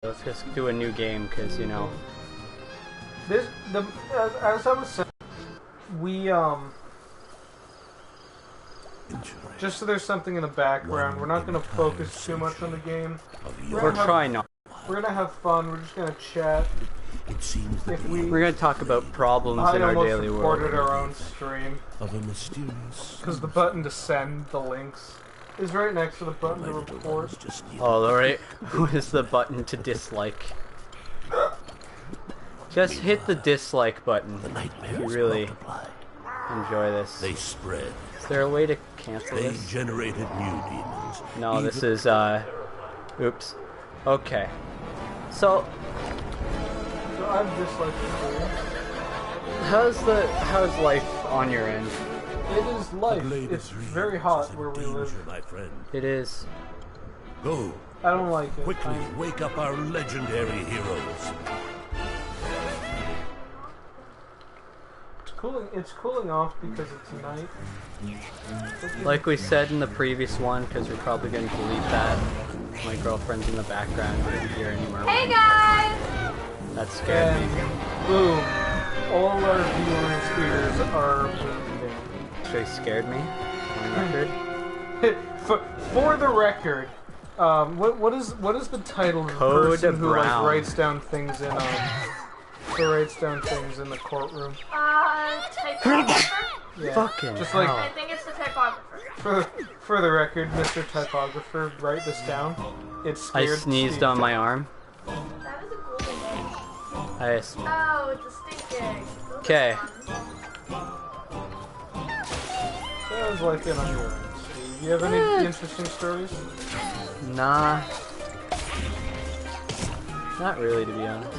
Let's just do a new game, because, you know... As I was saying, we, just so there's something in the background, we're not going to focus too much on the game. We're trying not. We're going to have fun, we're just going to chat. It seems that we're going to talk about problems in our daily world. I almost recorded our own stream. Of a mysterious... Because the button to send the links is right next to the button to report. Oh, alright. What is the button to dislike? Just hit the dislike button if you really enjoy this. They spread. Is there a way to cancel They this? generated new demons. No, this is, oops. Okay. So I'm disliking how's life on your end? it is life. It's very hot where we live. My friend. It is. Go. I don't like it. Quickly wake up our legendary heroes. It's cooling off because it's night. Like we said in the previous one, because we're probably going to delete that. My girlfriend's in the background. I didn't hear anymore. Hey guys! That scared me. Boom. All our viewers' ears are bleeding. Actually scared me. On record. For the record, what is the title of the person who like writes down things in the courtroom? Typographer? Yeah. Fucking just like I think it's the typographer. For the record, Mr. Typographer, write this down. It scared I sneezed Steve on my arm. That is a golden egg. I Oh, it's a stink egg. Okay. That was like it on your end, Steve. You have any interesting stories? Nah. Not really, to be honest.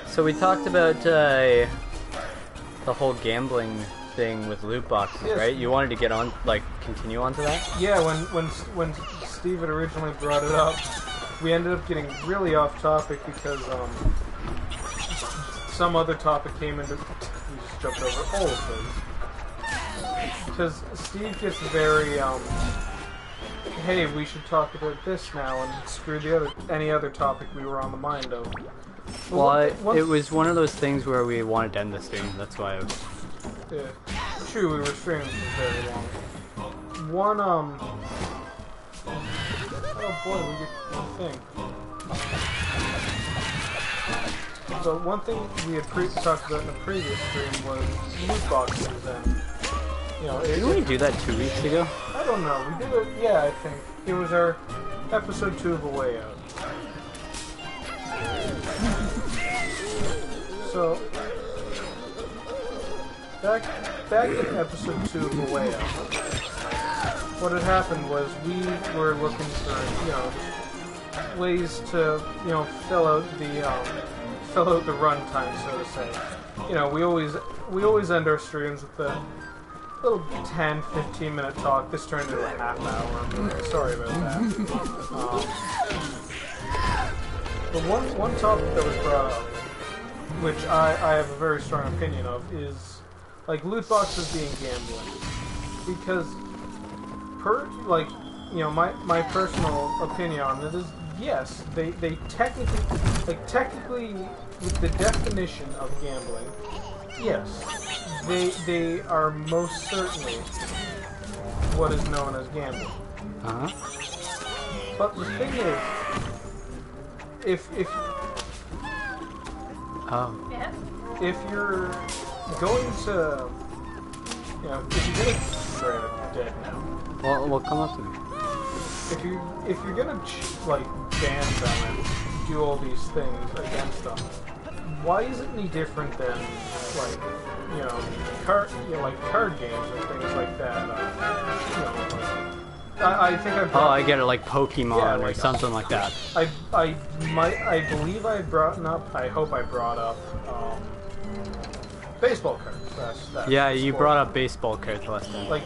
So we talked about the whole gambling thing with loot boxes, yes. right? You wanted to get on, like, continue on to that? Yeah, when Steve had originally brought it up, we ended up getting really off topic because some other topic came into. We just jumped over all of those because Steve gets very hey, we should talk about this now, and screw any other topic we were on the mind of. Well, it was one of those things where we wanted to end the stream. That's why I was. Yeah, true. We were streaming for very long. Oh boy, we get one thing. So one thing we had talked about in the previous stream was loot boxes, and you know. Didn't we do that 2 weeks ago? I don't know. We did it. Yeah, I think it was our episode 2 of A Way Out. So back in episode 2 of A Way Out, what had happened was we were looking for, you know, ways to, you know, fill out the runtime, so to say. You know, we always end our streams with a little 10-15 minute talk. This turned into a half hour. Sorry about that. But one topic that was brought up, which I have a very strong opinion of, is like loot boxes being gambling, because my personal opinion on it is yes, they technically with the definition of gambling, yes, they are most certainly what is known as gambling. But the thing is, if you're going to, you know, if you're gonna, sorry, I'm dead now. Well, come up to me. If you're gonna like ban them and do all these things against them, why is it any different than like, you know, card games or things like that? You know, like, I think I've. I get it, like Pokemon or something like that. I believe I brought up. I hope I brought up baseball cards. That's yeah, you brought up baseball cards last time. Like,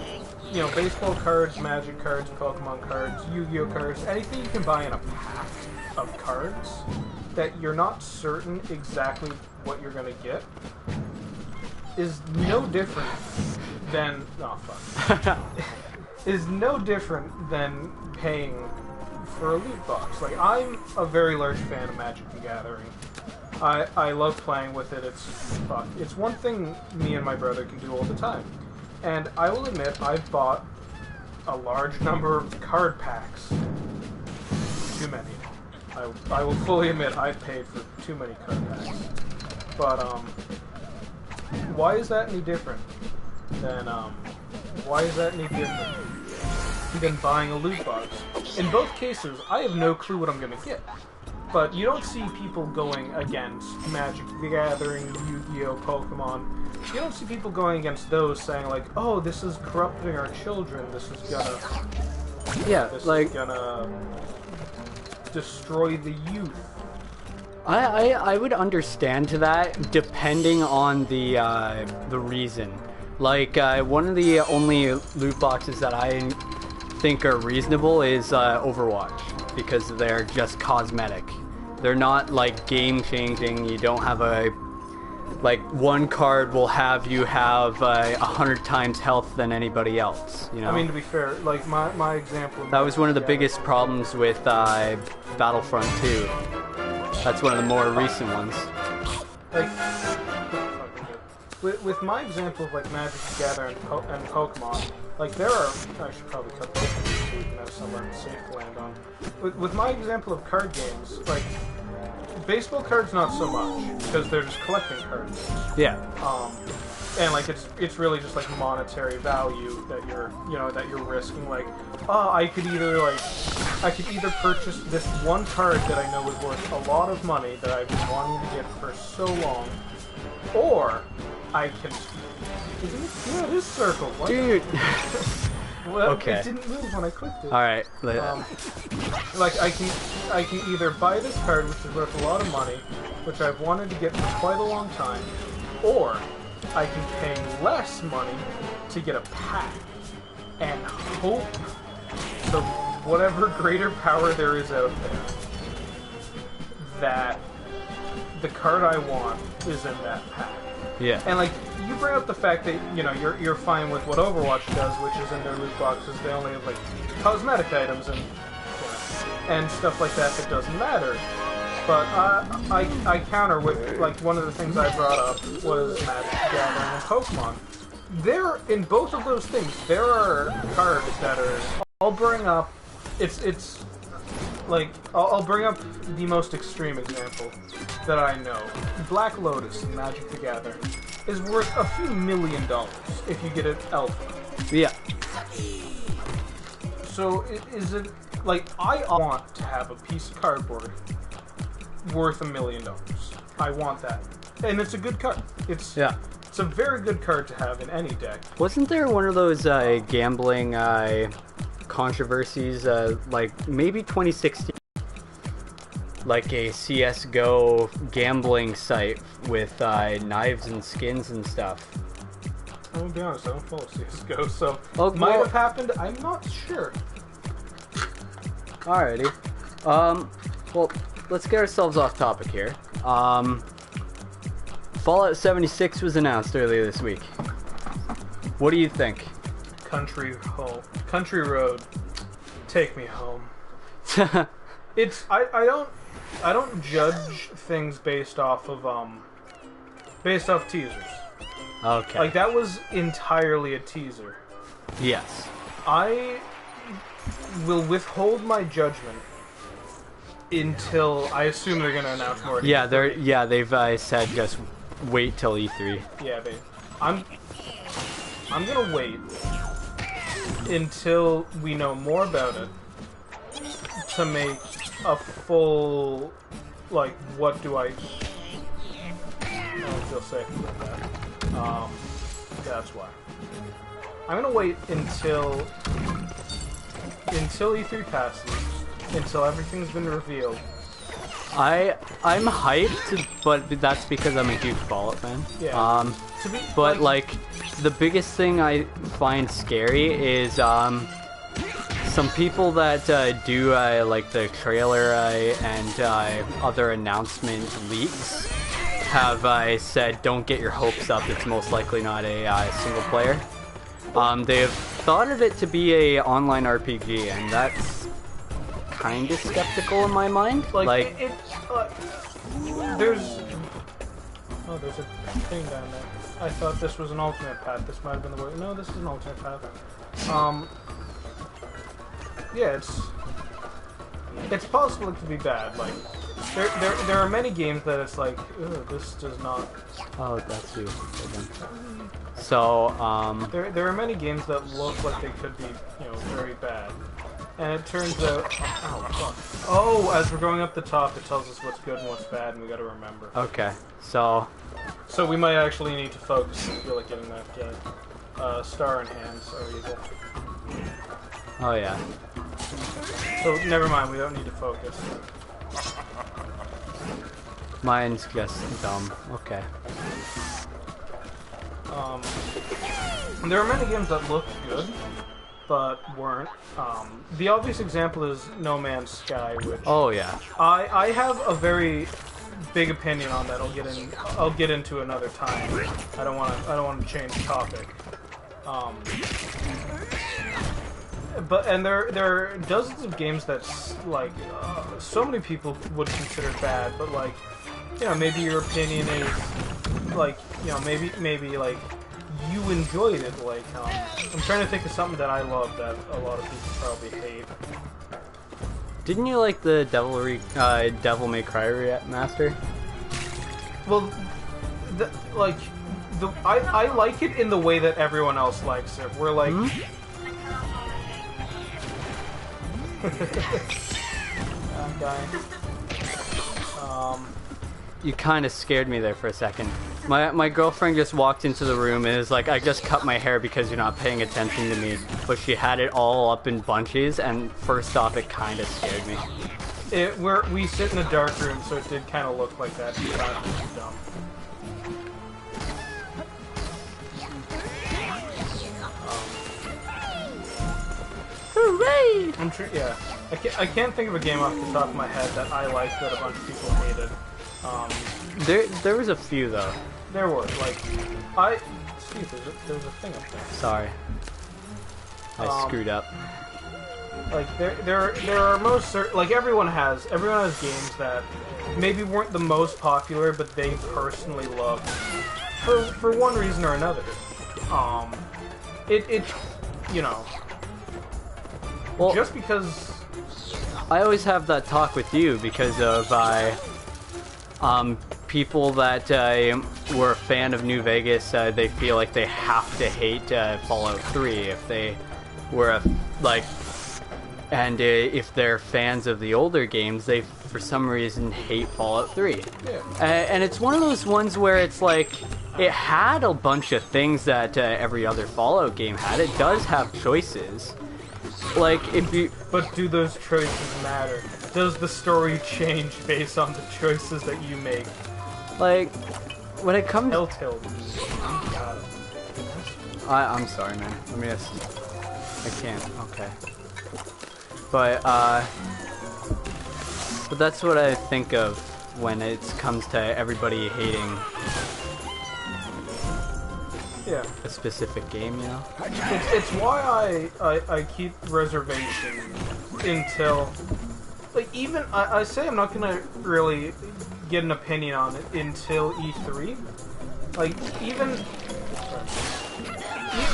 you know, baseball cards, Magic cards, Pokemon cards, Yu-Gi-Oh cards, anything you can buy in a pack of cards that you're not certain exactly what you're gonna get is no different than is no different than paying for a loot box. Like, I'm a very large fan of Magic the Gathering. I love playing with it. It's one thing me and my brother can do all the time. And I will admit, I've bought a large number of card packs. Too many. I will fully admit I've paid for too many card packs. But, why is that any different than, than buying a loot box? In both cases, I have no clue what I'm gonna get. But you don't see people going against Magic the Gathering, Yu-Gi-Oh!, Pokemon. You don't see people going against those saying like, oh, this is corrupting our children, this is gonna destroy the youth. I would understand to that depending on the reason. Like one of the only loot boxes that I think are reasonable is Overwatch, because they're just cosmetic. They're not like game changing. You don't have one card will have you have 100 times health than anybody else. You know. I mean, to be fair, like my example. That was one of the biggest problems with Battlefront 2. That's one of the more recent ones. Like, with my example of like Magic the Gathering and Pokemon, like there are. I should probably cut this so we can have somewhere safe to land on. With my example of card games, like baseball cards, not so much because they're just collecting cards. Yeah. And like it's really just like monetary value that you're risking. Like, I could either purchase this one card that I know is worth a lot of money that I've been wanting to get for so long, or I can. Yeah, it is circle. What? Dude. Well, okay. It didn't move when I clicked it. All right. Like I can either buy this card, which is worth a lot of money, which I've wanted to get for quite a long time, or I can pay less money to get a pack and hope to whatever greater power there is out there that the card I want is in that pack. Yeah. And like you bring up the fact that you're fine with what Overwatch does, which is in their loot boxes they only have like cosmetic items and stuff like that doesn't matter. But I counter with like one of the things I brought up was Magic the Gathering and Pokemon. There in both of those things there are cards that are. I'll bring up. I'll bring up the most extreme example that I know. Black Lotus in Magic the Gathering is worth a few $1 million if you get it alpha. Yeah. So is it like I want to have a piece of cardboard worth $1 million? I want that, and it's a good card. It's a very good card to have in any deck. Wasn't there one of those gambling controversies, like maybe 2016, like a CS:GO gambling site with knives and skins and stuff? I'm gonna be honest, I don't follow CS:GO, so might have happened. I'm not sure. Alrighty. Well, let's get ourselves off topic here. Fallout 76 was announced earlier this week. What do you think? Country road, take me home. It's I don't judge things based off teasers. Okay. Like that was entirely a teaser. Yes. I will withhold my judgment until I assume they're gonna announce more. Yeah, they've said just wait till E3. Yeah, babe. I'm gonna wait until we know more about it to make a full, like, what do I don't feel safe about that. That's why. I'm gonna wait until E3 passes, until everything's been revealed. I'm hyped, but that's because I'm a huge Fallout fan. Yeah. But like the biggest thing I find scary is some people that do like the trailer and other announcement leaks have said don't get your hopes up. It's most likely not a single player. They have thought of it to be a online RPG, and that's kind of skeptical in my mind. Like, there's a thing down there. I thought this was an alternate path. This might have been the way. No, this is an alternate path. Yeah, it's possible it to be bad. Like, there are many games that it's like, ugh, this does not. oh, that's you. So, There are many games that look like they could be, very bad. And it turns out, oh fuck. Oh, as we're going up the top, it tells us what's good and what's bad, and we gotta remember. okay. So, So we might actually need to focus. I feel like getting that star in hands are evil. oh yeah. So never mind, we don't need to focus. Mine's just dumb. Okay. There are many games that looked good, but weren't. The obvious example is No Man's Sky, which Oh yeah. I have a very big opinion on that. I'll get into another time. I don't want to change topic. But there are dozens of games that's like so many people would consider bad, but like maybe your opinion is like maybe like you enjoyed it. Like I'm trying to think of something that I love that a lot of people probably hate. Didn't you like the Devil May Cry remaster? Well, I like it in the way that everyone else likes it. We're like. I'm dying. You kind of scared me there for a second. My girlfriend just walked into the room and is like, I just cut my hair because you're not paying attention to me. But she had it all up in bunches, and first off, it kind of scared me. We sit in a dark room, so it did kind of look like that. It's dumb. Hooray! Yeah. I can't think of a game off the top of my head that I liked that a bunch of people hated. There was a few though. There were Steve, there's a thing up there. Sorry, I screwed up. Like there are like everyone has games that maybe weren't the most popular, but they personally loved for one reason or another. Well, just because I always have that talk with you because of people that were a fan of New Vegas. They feel like they have to hate Fallout 3 if they were if they're fans of the older games, they for some reason hate Fallout 3. Yeah. And it's one of those ones where it's like it had a bunch of things that every other Fallout game had. It does have choices. Like, if you... But do those choices matter? Does the story change based on the choices that you make? Like, when it comes... Telltale. I'm sorry, man. Let me just... I can't. Okay. But that's what I think of when it comes to everybody hating a specific game, you know? It's why I keep reservation until... Like, even... I say I'm not gonna really get an opinion on it until E3. Like, even...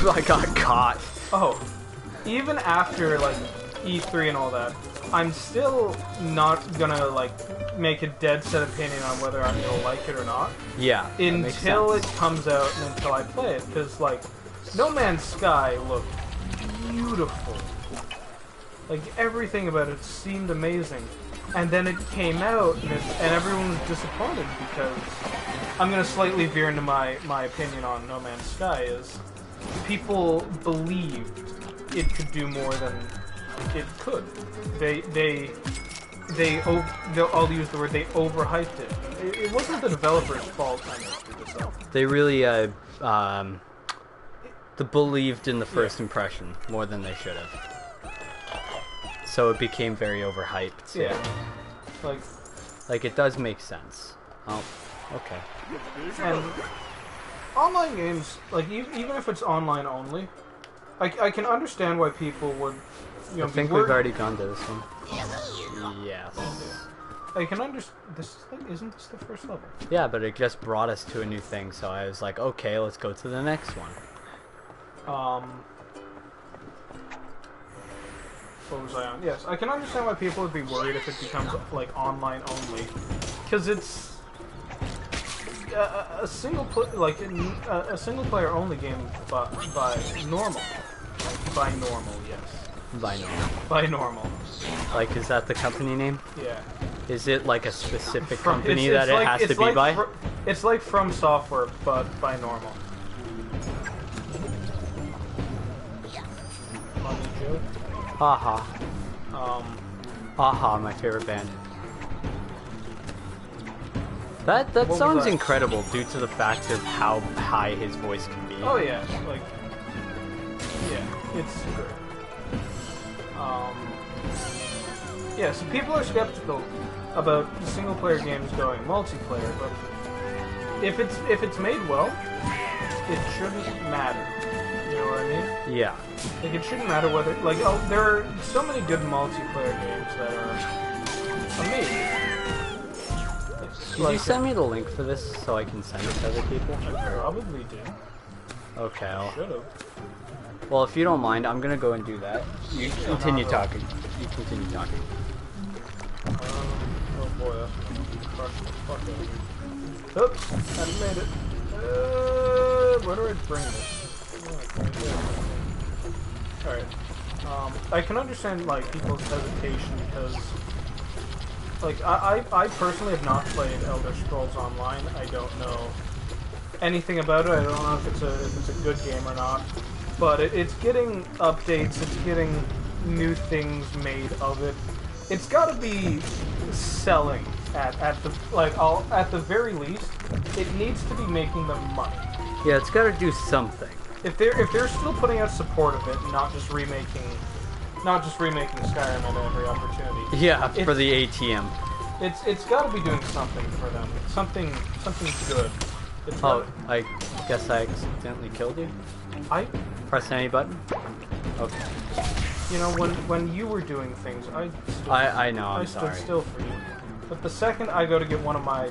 I got caught. Oh. Even after, like, E3 and all that, I'm still not gonna, like, make a dead set opinion on whether I'm gonna like it or not. Yeah, until it comes out and until I play it. Because, like, No Man's Sky looked beautiful. Like, everything about it seemed amazing. And then it came out, and everyone was disappointed because... I'm gonna slightly veer into my opinion on No Man's Sky is... People believed it could do more than it could. I'll use the word, they overhyped it. It wasn't the developer's fault. They really believed in the first impression more than they should have. So it became very overhyped. So. Yeah. Like it does make sense. Oh, okay. And online games, like even if it's online only, I can understand why people would you know, I think be we've worried. already gone to this one. Yes. I can understand. Isn't this the first level? Yeah, but it just brought us to a new thing, so I was like, okay, let's go to the next one. What was I on? Yes, I can understand why people would be worried if it becomes like online only, because it's a single a single player only game by normal, yes, by normal. Like, is that the company name? Yeah. Is it like a specific From- company it's that it like- has it's to be like by? It's like From Software, but by normal. Funny joke. Haha. Haha, my favorite band. That was song's that? incredible due to the fact of how high his voice can be. Oh yeah, like it's great. Yeah, so people are skeptical about single player games going multiplayer, but if it's made well, it shouldn't matter. You know what I mean? Yeah. Like it shouldn't matter whether there are so many good multiplayer games that are amazing. Did you send me the link for this so I can send it to other people? I probably did. Okay. Should have. Well, if you don't mind, I'm gonna go and do that. You continue talking. You continue talking. Oh boy, that's gonna crush the fuck out of me. Oops, I made it. Where do I bring this? Alright. I can understand like people's hesitation because like I personally have not played Elder Scrolls Online. I don't know anything about it. I don't know if it's a good game or not. But it's getting updates, it's getting new things made of it. It's gotta be selling at the very least. It needs to be making them money. Yeah, it's gotta do something. If they're still putting out support of it, not just remaking Skyrim at every opportunity. Yeah, for the ATM. It's got to be doing something for them. Something good. It's Oh, not- I guess I accidentally killed you. Press any button. Okay. you know, when you were doing things, I know. I'm stood sorry. still for you. But the second I go to get one of my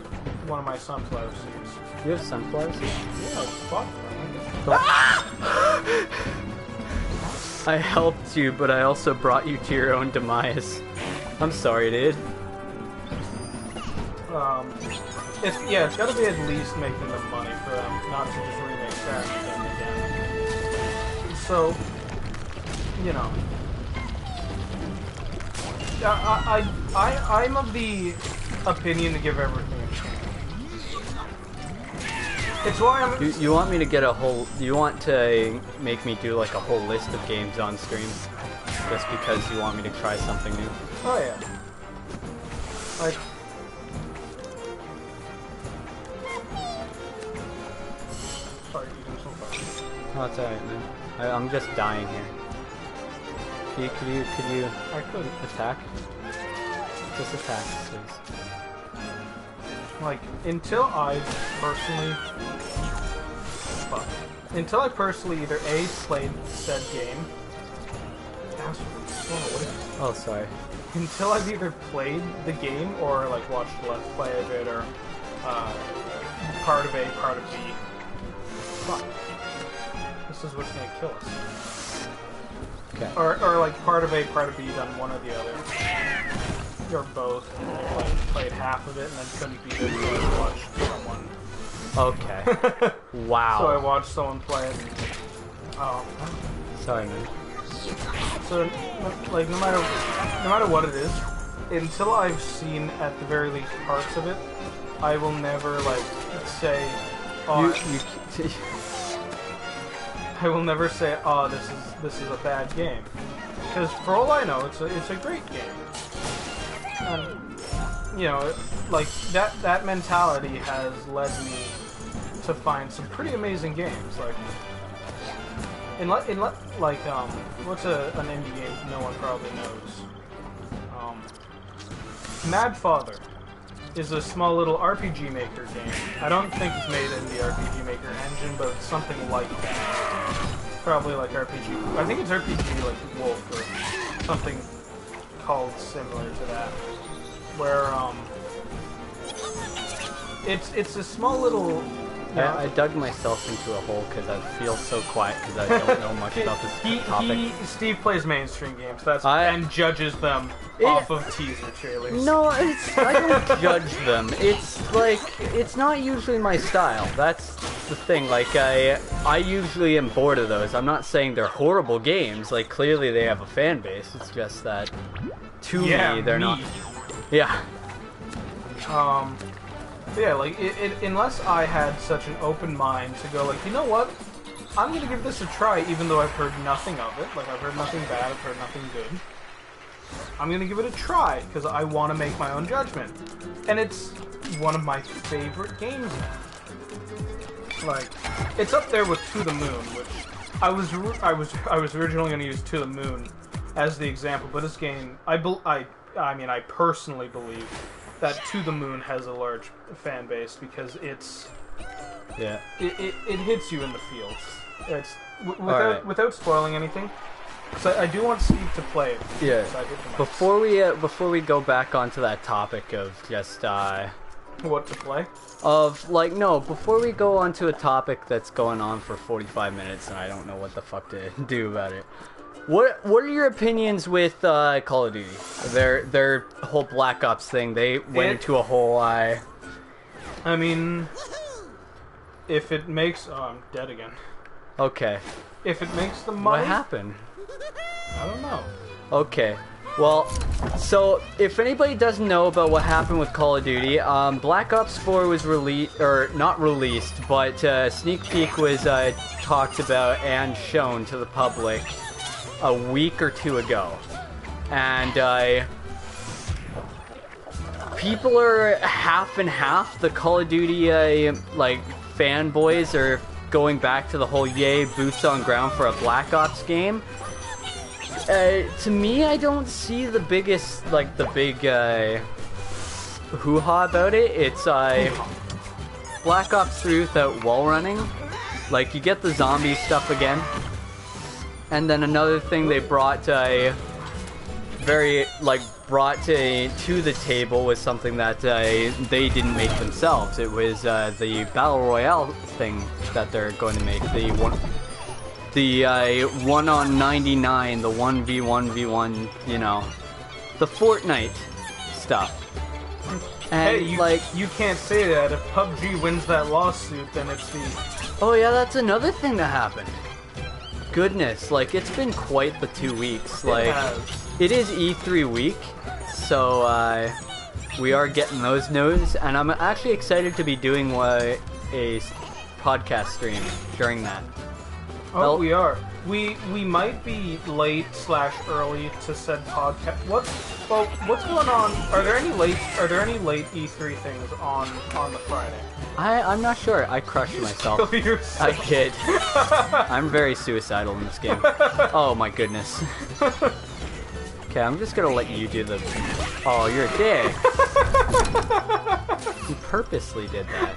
sunflower seeds, You have sunflowers? yeah, I bought them. I helped you, but I also brought you to your own demise. I'm sorry, dude. It's got to be at least making them money for them, not to just remake Skyrim again. So, you know, I'm of the opinion to give everything a chance. It's why I'm. You want me to get a whole... You want to make me do like a whole list of games on stream? Just because you want me to try something new? Oh yeah. Like. Sorry, you can so far. Oh, it's alright, man. I'm just dying here. Could you I could. attack? Just attack, please. Like, until I personally either A, played said game. Oh, sorry. Until I've either played the game or, like, watched a Let's Play of it or, part of A, part of B. Fuck. This is what's gonna kill us. Okay. Or like, part of A, part of B, done one or the other. Or both. Like, played half of it and then couldn't beat it, so I watched someone. Okay. Wow. So I watched someone play it. Sorry, man. So, like, no matter what it is, until I've seen at the very least parts of it, I will never like say, oh, I will never say, oh, this is a bad game, because for all I know, it's a great game. And you know, like that mentality has led me to find some pretty amazing games, like. What's an indie game no one probably knows? Mad Father is a small little RPG Maker game. I don't think it's made in the RPG Maker engine, but it's something like that. Probably like RPG. I think it's RPG like Wolf or something called similar to that, where it's a small little. I dug myself into a hole because I feel so quiet because I don't know much about this topic. Steve plays mainstream games. And judges them off of teaser trailers. No, I don't judge them. It's like, it's not usually my style. That's the thing. Like, I usually am bored of those. I'm not saying they're horrible games. Like, clearly they have a fan base. It's just that, to me, they're not. Yeah. Yeah, like, unless I had such an open mind to go, like, you know what? I'm gonna give this a try, even though I've heard nothing of it. Like, I've heard nothing bad, I've heard nothing good. I'm gonna give it a try, because I want to make my own judgment. And it's one of my favorite games now. Like, it's up there with To the Moon, which I was originally gonna use To the Moon as the example, but this game, I mean, I personally believe that To the Moon has a large fan base because it hits you in the feels. It's without spoiling anything. So I do want Steve to play it. Yeah. So Before we go back onto that topic of just what to play? Before we go on to a topic that's going on for 45 minutes and I don't know what the fuck to do about it. What are your opinions with Call of Duty? Their whole Black Ops thing. They went into a whole I mean, if it makes I'm dead again. Okay. If it makes the money. What happened? I don't know. Okay. Well, so if anybody doesn't know about what happened with Call of Duty, Black Ops 4 was released, or not released, but sneak peek was talked about and shown to the public a week or two ago, and people are half and half. The Call of Duty like fanboys are going back to the whole yay boots on ground for a Black Ops game. To me, I don't see the biggest, like the big hoo-ha about it. It's Black Ops 3 without wall running. Like, you get the zombie stuff again. And then another thing they brought to the table was something that they didn't make themselves. It was the Battle Royale thing that they're going to make. The 1 on 99, the 1v1v1, you know, the Fortnite stuff. And hey, you can't say that. If PUBG wins that lawsuit, then it's the... Oh yeah, that's another thing that happened. Goodness, like, it's been quite the 2 weeks. Like, it is E3 week, so we are getting those news, and I'm actually excited to be doing a podcast stream during that. Oh, we are. We might be late/early to said podcast. What's going on? Are there any late E3 things on the Friday? I'm not sure. I crushed myself. I did. I'm very suicidal in this game. Oh my goodness. Okay, I'm just gonna let you do the... Oh, you're a dick. You purposely did that.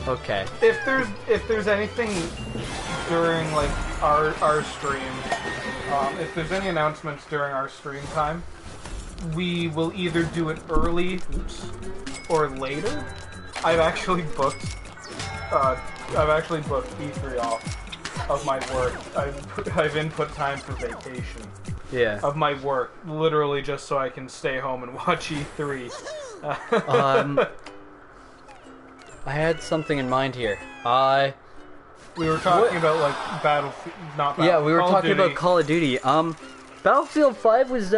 Okay. If there's anything during like our stream, if there's any announcements during our stream time, we will either do it early, or later. I've actually booked E3 off of my work. I've input time for vacation. Yeah. Of my work, literally just so I can stay home and watch E3. I had something in mind here. We were talking about like Battlefield. Yeah, we were talking about Call of Duty. Battlefield 5 was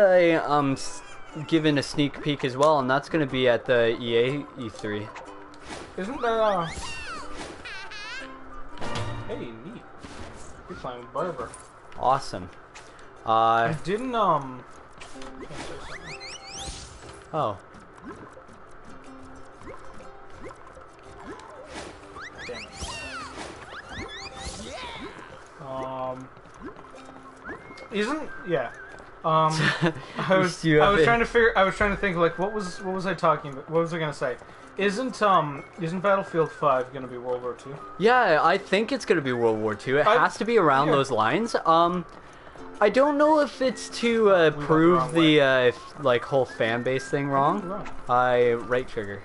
given a sneak peek as well, and that's going to be at the EA E3. Isn't there? Hey, neat. You're playing with Barber. Awesome. I didn't Oh. Damn it. I was trying to think like what was I talking about? What was I gonna say? Isn't Battlefield 5 gonna be World War II? Yeah, I think it's gonna be World War II. It has to be around yeah. those lines. I don't know if it's to prove the like whole fan base thing wrong. Right trigger.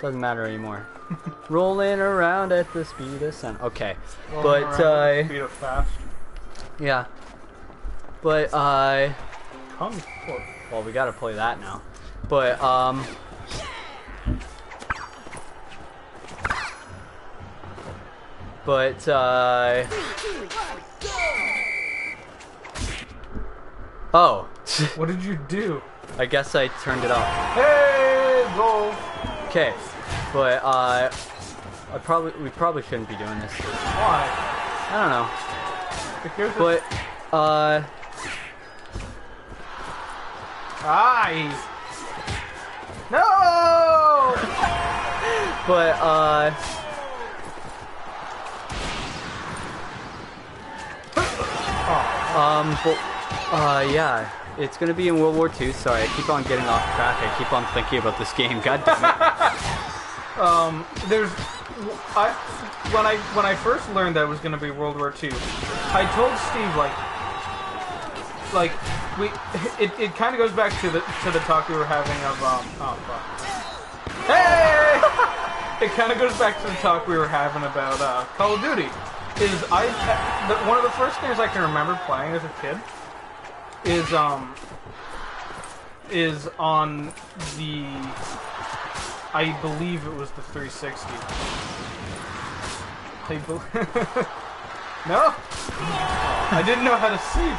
Doesn't matter anymore. Rolling around at the speed of sound. Okay, Rolling around at the speed of fast. Yeah, but Kung Fu. well, we gotta play that now. But oh. What did you do? I guess I turned it off. Hey, goal. Okay, but we probably shouldn't be doing this. Why? I don't know. Because But no. but yeah, it's gonna be in World War II. Sorry, I keep on getting off track. I keep on thinking about this game. God damn it. When I first learned that it was gonna be World War II, I told Steve it kind of goes back to the talk we were having of oh fuck. Hey! It kind of goes back to the talk we were having about Call of Duty. One of the first games I can remember playing as a kid is on the, I believe it was the 360. No, I didn't know how to see.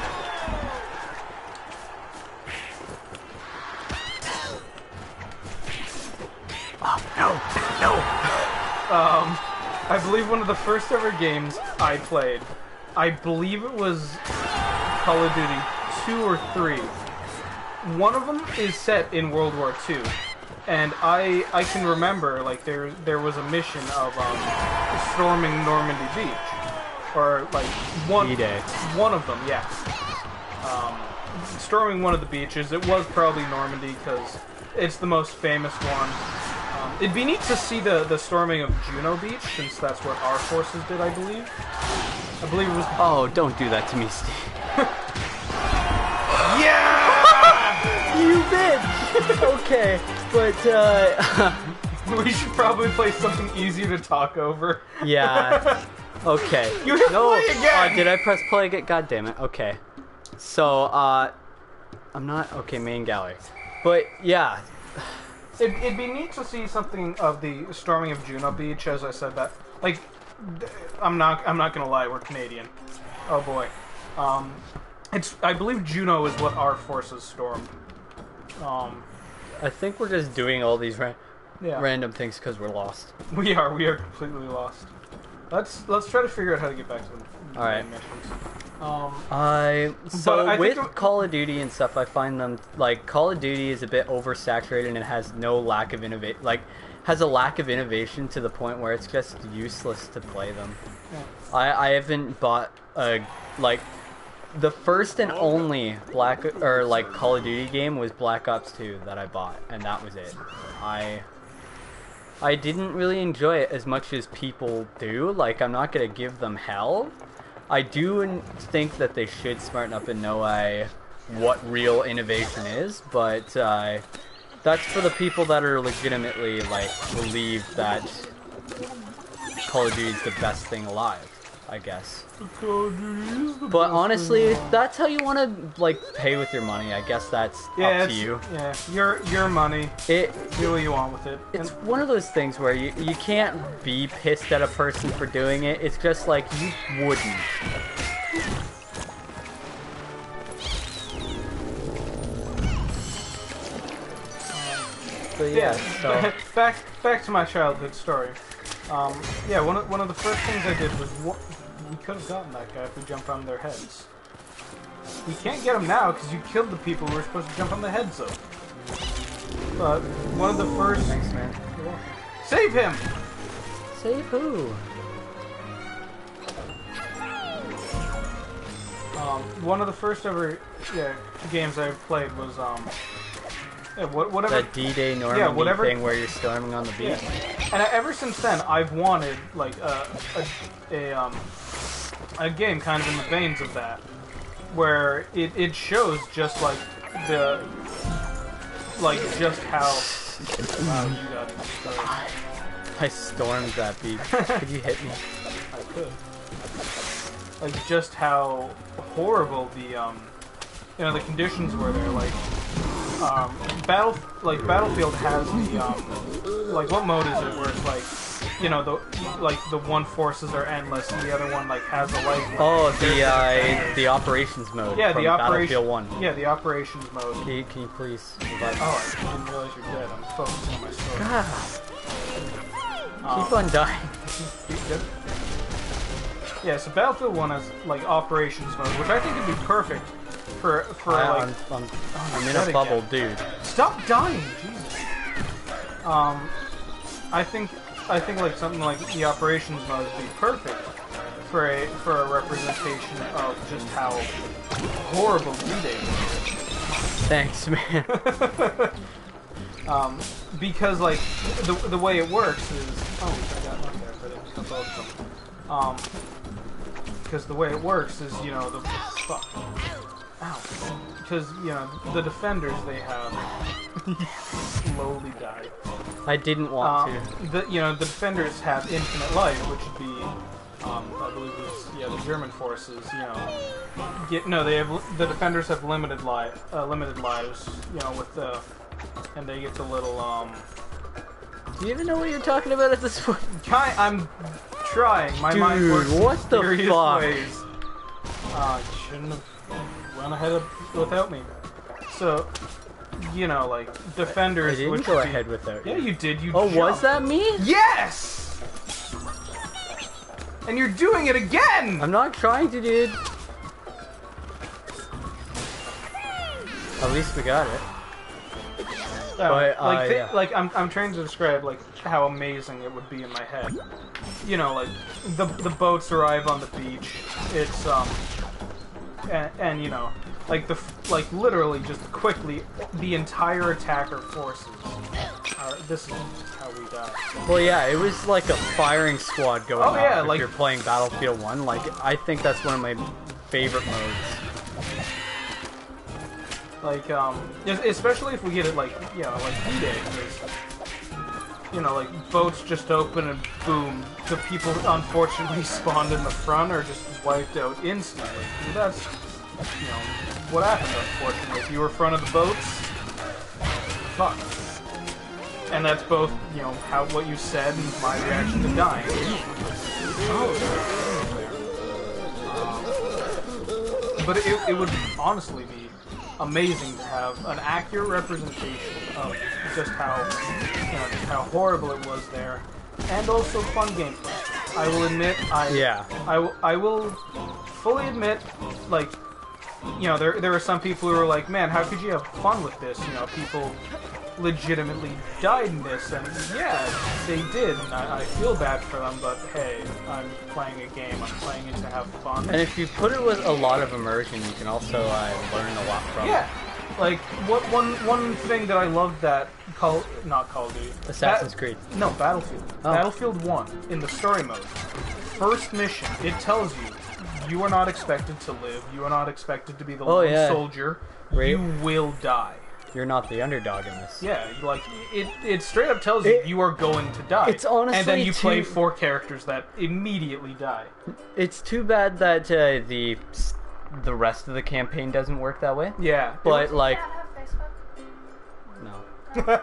I believe one of the first ever games I played, I believe it was Call of Duty 2 or 3. One of them is set in World War II, and I can remember like there was a mission of storming Normandy Beach, or like one of them, yeah. Storming one of the beaches. It was probably Normandy because it's the most famous one. It'd be neat to see the storming of Juno Beach, since that's what our forces did, I believe. I believe it was... Oh, don't do that to me, Steve. Yeah! You bitch! Okay, but, we should probably play something easier to talk over. Yeah. Okay. You hit play again! Did I press play again? God damn it. Okay. So, I'm not... Okay, main gallery. But, yeah... It'd be neat to see something of the storming of Juno Beach, as I said that. Like, I'm not gonna lie, we're Canadian. Oh boy. I believe Juno is what our forces stormed. I think we're just doing all these random things because we're lost. We are completely lost. Let's try to figure out how to get back to the main missions. With Call of Duty and stuff, I find them like Call of Duty is a bit oversaturated and it has no lack of has a lack of innovation to the point where it's just useless to play them. Yeah. I haven't bought the first and only Call of Duty game was Black Ops 2 that I bought, and that was it. I didn't really enjoy it as much as people do. Like, I'm not gonna give them hell. I do think that they should smarten up and know what real innovation is, but that's for the people that are legitimately believe that Call of Duty is the best thing alive, I guess. But honestly, if that's how you want to pay with your money, I guess that's up to you. Yeah, your money. Do what you want with it. It's one of those things where you can't be pissed at a person for doing it. It's just like you wouldn't. But yeah, so back to my childhood story. Yeah, one of the first things I did was we could have gotten that guy if we jumped on their heads. We can't get him now because you killed the people who were supposed to jump on the heads of. But one of the first... Thanks, man. Save him! Save who? One of the first ever games I played was whatever That D-Day Normandy whatever thing where you're storming on the beach. yeah. And ever since then, I've wanted like a game kind of in the veins of that, where it shows just like just how. Wow, you got it. I stormed that beach. Could you hit me? I could. Like just how horrible the the conditions were there. Like Battlefield has the like what mode is it where it's like the one forces are endless and the other one like has a life. Oh, the operations mode. Yeah, from the Battlefield 1. Yeah, the operations mode. Can you please revive? Oh, I didn't realize you're dead. I'm focusing on my story. God. Keep on dying. Good. Yeah, so Battlefield 1 has like operations mode, which I think would be perfect for like. I'm in a bubble, dude. Stop dying, Jesus. I think like something like the operations mode would be perfect for a representation of just how horrible D-Day was. Thanks, man. Because like the way it works is I got one there, but it's not both of them. Because the way it works is the fuck. Ow. Because the defenders they have slowly die. I didn't want to. The defenders have infinite life, which would be I believe it's the German forces. They have the defenders have limited lives. With the and they get the little Do you even know what you're talking about at this point? I'm trying. My Dude, mind works what in the serious fuck? ways. Shouldn't have went ahead without me. So, like defenders. I didn't which go would be- ahead without you. Yeah, you did. You. Oh, was jumped. that me? Yes. And you're doing it again. I'm not trying to, dude. At least we got it. But, I'm trying to describe like how amazing it would be in my head. Like the boats arrive on the beach. It's and like literally just quickly the entire attacker forces. This is how we die. Well, yeah, it was like a firing squad going on if like you're playing Battlefield 1. Like, I think that's one of my favorite modes. Like especially if we get it like D-Day, like boats just open and boom, the people unfortunately spawned in the front are just wiped out instantly. And that's what happened unfortunately. If you were front of the boats, fuck. And that's both what you said and my reaction to dying. But it would honestly be amazing to have an accurate representation of just how horrible it was there, and also fun gameplay. I will admit, I will fully admit, like, there were some people who were like, man, how could you have fun with this? People legitimately died in this, and yeah, they did, and I feel bad for them, but hey, I'm playing a game, I'm playing it to have fun. And if you put it with a lot of immersion, you can also learn a lot from it. Like, one thing that I loved that not Call of Duty. Assassin's Creed. No, Battlefield. Oh. Battlefield 1, in the story mode. First mission, it tells you are not expected to live, you are not expected to be the lone soldier, you will die. You're not the underdog in this. Yeah, like, it straight up tells you are going to die. It's honestly and then you play 4 characters that immediately die. It's too bad that the rest of the campaign doesn't work that way. Yeah. But, like... Does your dad have Facebook? No.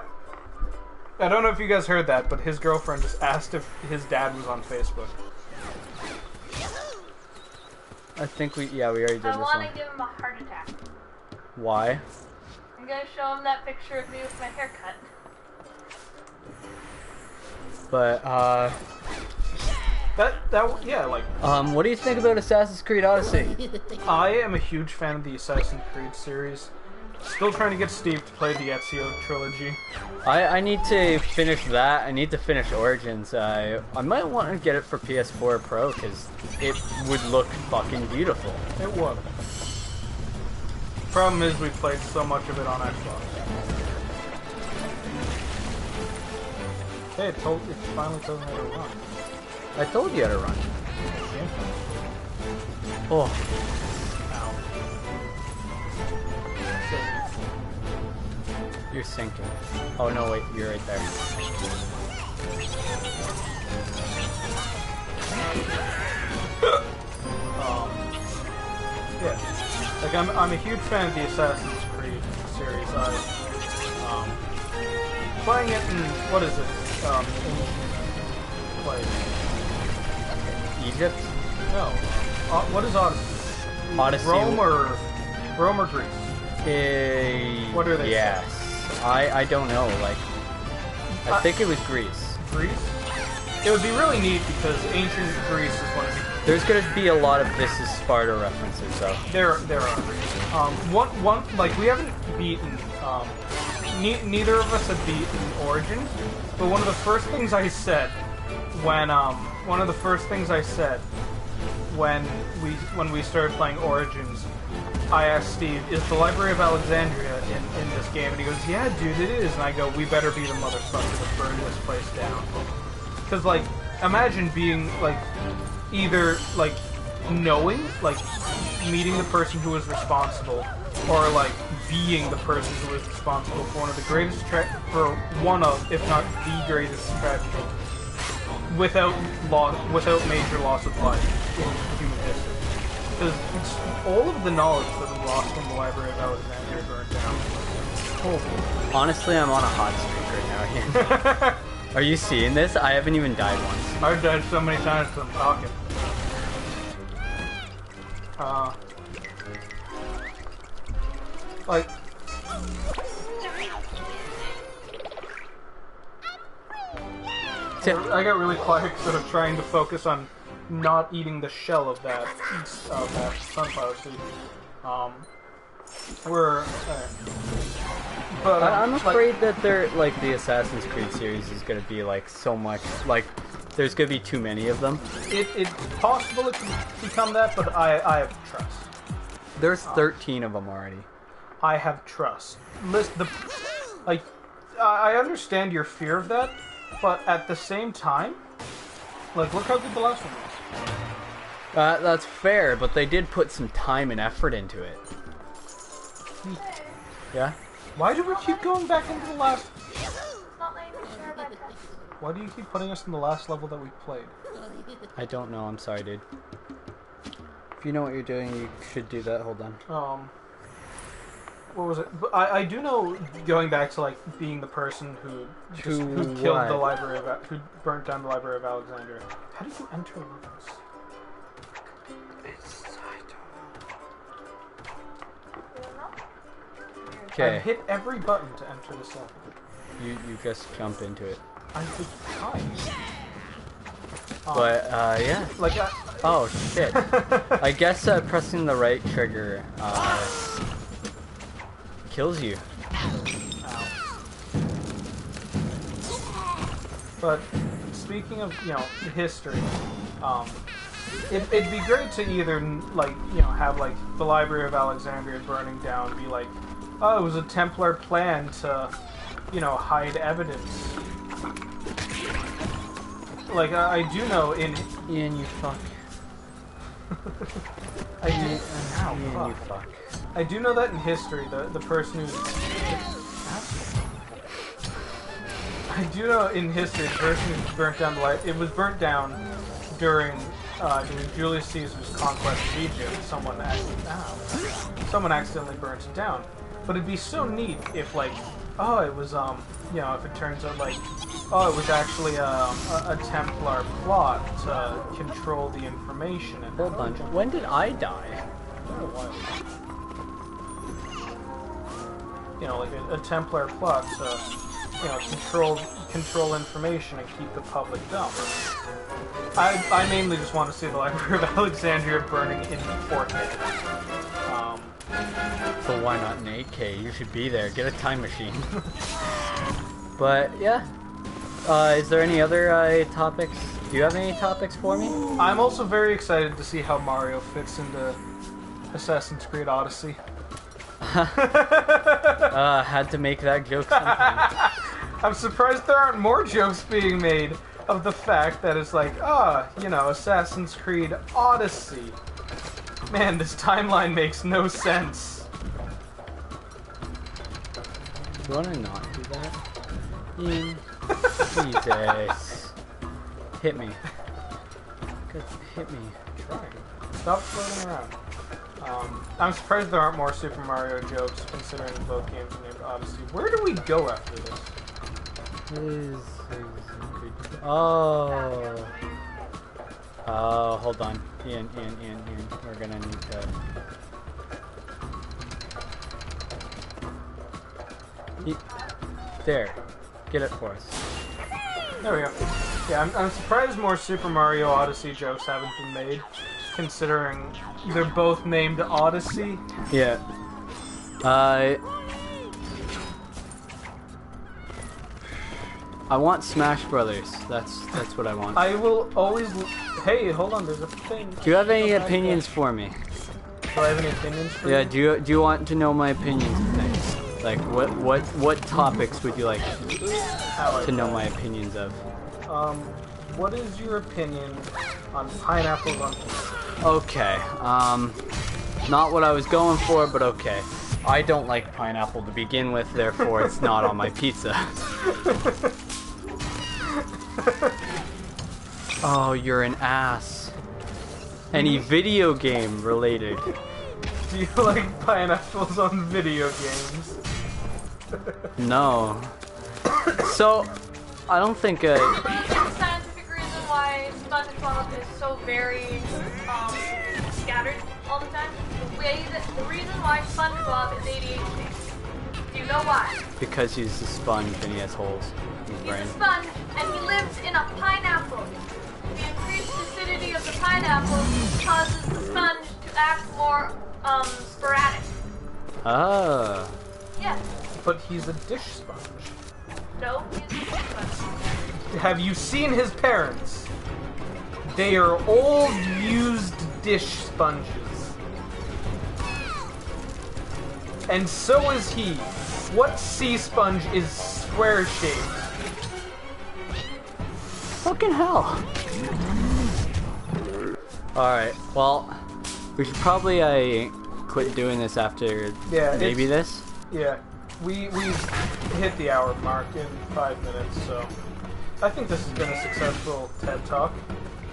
I don't know if you guys heard that, but his girlfriend just asked if his dad was on Facebook. I think we already did this I want one. to give him a heart attack. Why? I'm gonna show him that picture of me with my haircut. But, like... what do you think about Assassin's Creed Odyssey? I am a huge fan of the Assassin's Creed series. Still trying to get Steve to play the Ezio trilogy. I need to finish that. I need to finish Origins. I might want to get it for PS4 Pro because it would look fucking beautiful. It would. Problem is, we played so much of it on Xbox. Okay, it finally told me how to run. I told you how to run. Oh. Ow. You're sinking. Oh no, wait, you're right there. Yeah. Like, I'm a huge fan of the Assassin's Creed series. Playing it in, what is it? Egypt? No. What is Odyssey? Odyssey. Rome or Greece? What are they? Yes. I don't know. Like, I think it was Greece. Greece? It would be really neat because ancient Greece is one of the... There's gonna be a lot of This Is Sparta references, though. There are. Like, we haven't beaten, neither of us have beaten Origins, but one of the first things I said when we started playing Origins, I asked Steve, is the Library of Alexandria in this game? And he goes, yeah, dude, it is. And I go, we better be the motherfucker to burn this place down. Because, like, imagine being, like, either, like, knowing, like, meeting the person who was responsible, or, like, being the person who was responsible for one of the greatest, if not the greatest tragedy, without major loss of life in human history. Because all of the knowledge that was lost in the Library of Alexandria burned down. Oh. Honestly, I'm on a hot streak right now. Are you seeing this? I haven't even died once. I've died so many times from talking. Like... I got really quiet because I'm trying to focus on not eating the shell of that sunflower seed. I'm afraid that they're like the Assassin's Creed series is gonna be like so much like there's gonna be too many of them. It's possible it could become that, but I have trust. There's 13 of them already. I have trust. I understand your fear of that, but at the same time, like, look how good the last one was. That's fair, but they did put some time and effort into it. Yeah? Why do we keep going back into the last... Not letting me share my test. Why do you keep putting us in the last level that we played? I don't know, I'm sorry, dude. If you know what you're doing, you should do that. Hold on. What was it? I do know, going back to, like, being the person who killed the Library of... who burnt down the Library of Alexandria. How did you enter rooms? Okay. I hit every button to enter this level. You just jump into it. I was trying. But, yeah. Like, oh, shit. I guess pressing the right trigger, kills you. Ow. But, speaking of, history, it'd be great to either, like, have, like, the Library of Alexandria burning down, be like, oh, it was a Templar plan to, hide evidence. Like, I do know in... Ian, you fuck. Ian, you fuck. I do know that in history, the person who's... I do know in history, the person who burnt down the light... It was burnt down during Julius Caesar's conquest of Egypt. Someone accidentally burnt it down. But it'd be so neat if, like, oh, it was, if it turns out, like, oh, it was actually a Templar plot to control the information. And hold on, when did I die? Like a Templar plot to, control information and keep the public dumb. I mainly just want to see the Library of Alexandria burning in 4K. So why not an 8K? You should be there. Get a time machine. But yeah. Is there any other topics? Do you have any topics for me? I'm also very excited to see how Mario fits into Assassin's Creed Odyssey. Had to make that joke sometime. I'm surprised there aren't more jokes being made of the fact that it's like, Assassin's Creed Odyssey. Man, this timeline makes no sense. Do you want to not do that? Jesus. Hit me. Good, hit me. Stop floating around. I'm surprised there aren't more Super Mario jokes, considering both games are named Odyssey. Where do we go after this? Oh. Oh, hold on. Ian. We're gonna need to... There. Get it for us. There we go. Yeah, I'm surprised more Super Mario Odyssey jokes haven't been made, considering they're both named Odyssey. Yeah. I want Smash Brothers. That's what I want. I will always... Hey, hold on, there's a thing. Do you have any opinions for me? Do I have any opinions for Yeah, you? do you want to know my opinions of things? Like, what topics would you like to know my opinions of? What is your opinion on pineapples on pizza? Okay, not what I was going for, but okay. I don't like pineapple to begin with, therefore it's not on my pizza. Oh, you're an ass. Any video game related? Do you like pineapples on video games? No. So, I don't think The scientific reason why SpongeBob is so very scattered all the time, the reason why SpongeBob is ADHD. Do you know why? because he's a sponge and he has holes in his He's a brain. sponge and he lives in a pineapple. The increased acidity of the pineapple causes the sponge to act more sporadic. Ah. Yes. But he's a dish sponge. No, he's a sponge. Have you seen his parents? They are old, used dish sponges. And so is he. What sea sponge is square-shaped? Fucking hell. Alright, well, we should probably quit doing this after maybe this. Yeah, we've hit the hour mark in 5 minutes, so I think this has been a successful TED Talk.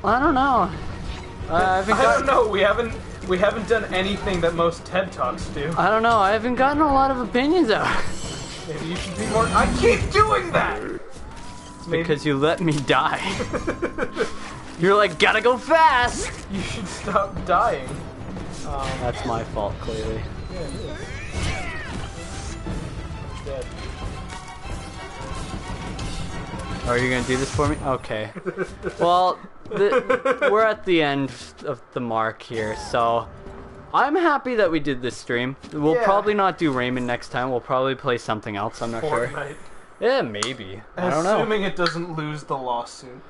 I don't know. I don't know. We haven't done anything that most TED Talks do. I don't know. I haven't gotten a lot of opinions out. Maybe you should be more. I keep doing that. Because you let me die. You're like, gotta go fast. You should stop dying. That's my fault, clearly. Yeah, it is. Dead. Are you gonna do this for me? Okay. Well, we're at the end of the mark here, so I'm happy that we did this stream. We'll probably not do Rayman next time. We'll probably play something else. I'm not sure. Fortnite. Yeah, maybe. I don't know. Assuming it doesn't lose the lawsuit.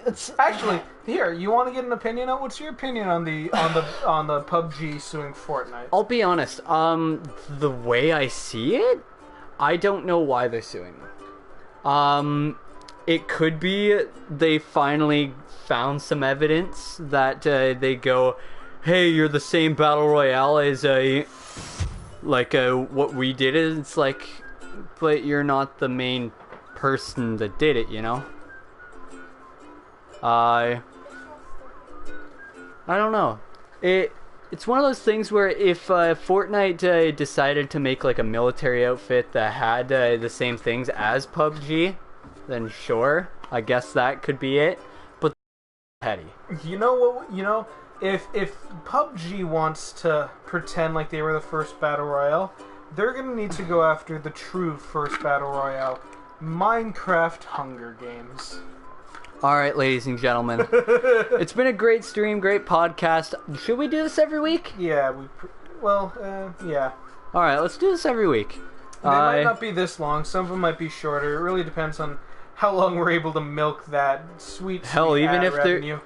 It's actually here. You want to get an opinion on? What's your opinion on the PUBG suing Fortnite? I'll be honest. The way I see it, I don't know why they're suing them. It could be they finally found some evidence that they go, hey, you're the same battle royale as what we did. It's like, but you're not the main person that did it, you know? I don't know. It's one of those things where if Fortnite decided to make like a military outfit that had the same things as PUBG, then sure, I guess that could be it. But petty. You know what? You know, if PUBG wants to pretend like they were the first battle royale, they're gonna need to go after the true first battle royale, Minecraft Hunger Games. Alright, ladies and gentlemen. It's been a great stream, great podcast. Should we do this every week? Yeah, yeah. All right, let's do this every week. They might not be this long. Some of them might be shorter. It really depends on how long we're able to milk that sweet Even ad if revenue.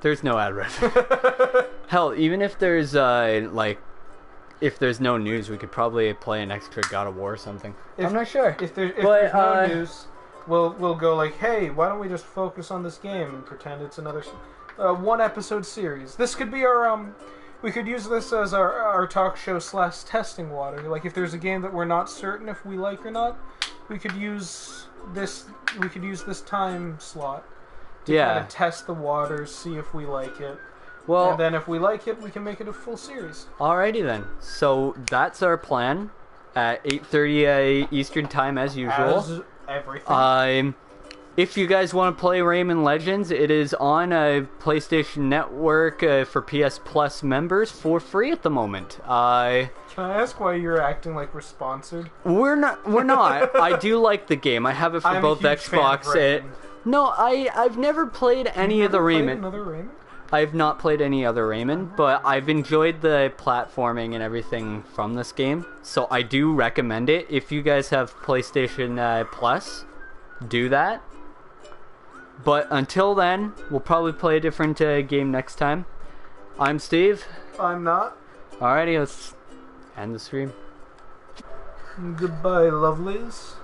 there's no ad revenue. Hell, even if there's if there's no news, we could probably play an extra God of War or something. I'm not sure. If there's But, no news, we'll go like, hey, why don't we just focus on this game and pretend it's another one episode series? This could be our we could use this as our talk show / testing water. Like if there's a game that we're not certain if we like or not, we could use this. We could use this time slot to kind of test the waters, see if we like it. Well, And then if we like it, we can make it a full series. alrighty then. So that's our plan at 8:30 Eastern time as usual. As everything. If you guys want to play Rayman Legends, it is on a PlayStation Network for PS Plus members for free at the moment. Can I ask why you're acting like we're sponsored? We're not. I do like the game. I have it for I'm a both huge fan of Xbox. Rayman. No, I've never played any of the Never played Rayman. Another Rayman? I've not played any other Rayman, but I've enjoyed the platforming and everything from this game. So I do recommend it. If you guys have PlayStation Plus, do that. But until then, we'll probably play a different game next time. I'm Steve. I'm not. Alrighty, let's end the stream. Goodbye, lovelies.